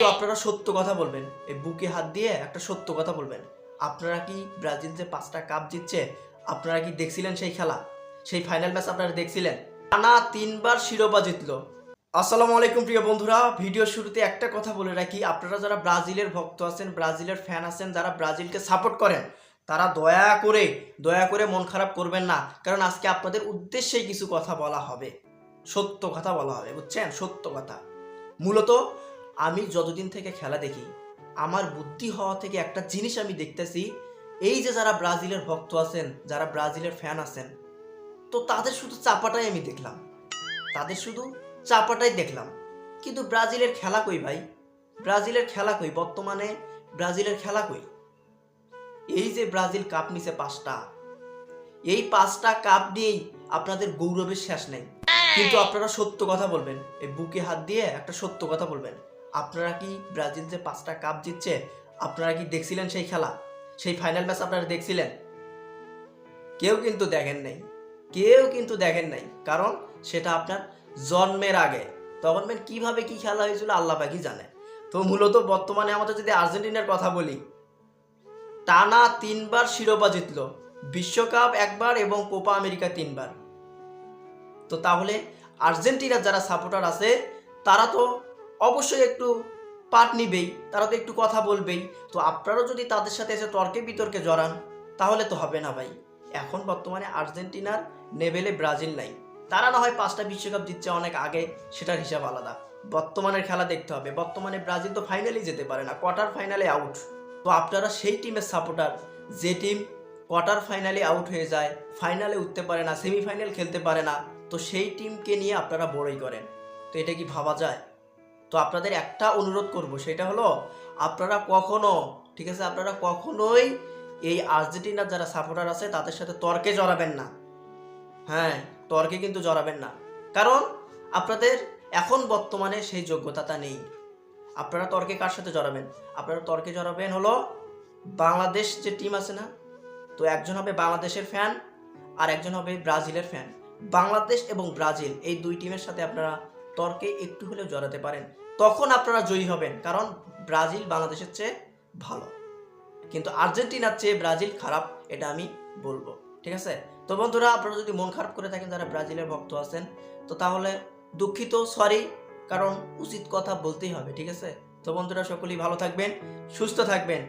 তো আপনারা সত্য কথা বলবেন, এই বুকে হাত দিয়ে একটা সত্য কথা বলবেন। আপনারা কি ব্রাজিল যে 5টা কাপ জিতছে, আপনারা কি দেখছিলেন সেই খেলা? সেই ফাইনাল ম্যাচ আপনারা দেখছিলেন? টানা 3বার শিরোপা জিতলো। আসসালামু আলাইকুম প্রিয় বন্ধুরা, ভিডিও শুরুতে একটা কথা বলে রাখি, আপনারা যারা ব্রাজিলের ভক্ত আছেন, ব্রাজিলের ফ্যান আছেন, যারা ব্রাজিলকে সাপোর্ট করেন, তারা দয়া করে মন খারাপ করবেন না, কারণ আজকে আপনাদের উদ্দেশ্যেই কিছু কথা বলা হবে। সত্য কথা বলা হবে, বুঝছেন? সত্য কথা। মূলত আমি যতদিন থেকে খেলা দেখি, আমার বুদ্ধি হওয়া থেকে একটা জিনিস আমি দেখতেছি, এই যে যারা ব্রাজিলের ভক্ত আছেন, যারা ব্রাজিলের ফ্যান আছেন, তো তাদের শুধু চাপাটাই আমি দেখলাম, তাদের শুধু চাপাটাই দেখলাম। কিন্তু ব্রাজিলের খেলা কই ভাই? ব্রাজিলের খেলা কই? বর্তমানে ব্রাজিলের খেলা কই? এই যে ব্রাজিল কাপ নিছে 5টা, এই 5টা কাপ নিয়েই আপনাদের গৌরবের শেষ নেই। কিন্তু আপনারা সত্য কথা বলবেন, এই বুকে হাত দিয়ে একটা সত্য কথা বলবেন। আপনারা কি ব্রাজিল যে 5টা কাপ জিতছে, আপনারা কি দেখছিলেন সেই খেলা? সেই ফাইনাল ম্যাচ আপনারা দেখছিলেন? কেউ কিন্তু দেখেন নাই, কারণ সেটা আপনার জন্মের আগে। তখন কিভাবে কি খেলা হয়েছিল আল্লাহ পাকই জানে। তো মূলত বর্তমানে আমাদের যদি আর্জেন্টিনার কথা বলি, টানা 3বার শিরোপা জিতলো, বিশ্বকাপ একবার এবং কোপা আমেরিকা 3বার। তো তাহলে আর্জেন্টিনার যারা সাপোর্টার আছে, তারা তো অবশ্যই একটু পার্ট নিবেই, তারা তো একটু কথা বলবেই। তো আপনারাও যদি তাদের সাথে এসে তর্কে বিতর্কে জড়ান, তাহলে তো হবে না ভাই। এখন বর্তমানে আর্জেন্টিনার লেভেলে ব্রাজিল নাই। তারা না হয় 5টা বিশ্বকাপ জিতছে অনেক আগে, সেটার হিসাব আলাদা। বর্তমানের খেলা দেখতে হবে। বর্তমানে ব্রাজিল তো ফাইনালেই যেতে পারে না, কোয়ার্টার ফাইনালে আউট। তো আপনারা সেই টিমের সাপোর্টার, যে টিম কোয়ার্টার ফাইনালে আউট হয়ে যায়, ফাইনালে উঠতে পারে না, সেমিফাইনাল খেলতে পারে না, তো সেই টিমকে নিয়ে আপনারা বড়াই করেন। তো এটা কি ভাবা যায়? তো আপনাদের একটা অনুরোধ করব, সেটা হলো আপনারা কখনো, ঠিক আছে, আপনারা কখনোই এই আর্জেন্টিনার যারা সাপোর্টার আছে তাদের সাথে তর্কে জড়াবেন না। হ্যাঁ, তর্কে কিন্তু জড়াবেন না, কারণ আপনাদের এখন বর্তমানে সেই যোগ্যতাটা নেই। আপনারা তর্কে কার সাথে জড়াবেন? আপনারা তর্কে জড়াবেন হলো বাংলাদেশ যে টিম আছে না, তো একজন হবে বাংলাদেশের ফ্যান আর একজন হবে ব্রাজিলের ফ্যান। বাংলাদেশ এবং ব্রাজিল এই দুই টিমের সাথে আপনারা তর্কে একটু হলেও জড়াতে পারেন, তখন আপনারা জয়ী হবেন, কারণ ব্রাজিল বাংলাদেশের চেয়ে ভালো। কিন্তু আর্জেন্টিনার চেয়ে ব্রাজিল খারাপ, এটা আমি বলবো, ঠিক আছে? তো বন্ধুরা, আপনারা যদি মন খারাপ করে থাকেন, যারা ব্রাজিলের ভক্ত আছেন, তো তাহলে দুঃখিত, সরি, কারণ উচিত কথা বলতেই হবে, ঠিক আছে? তো বন্ধুরা, সকলেই ভালো থাকবেন, সুস্থ থাকবেন।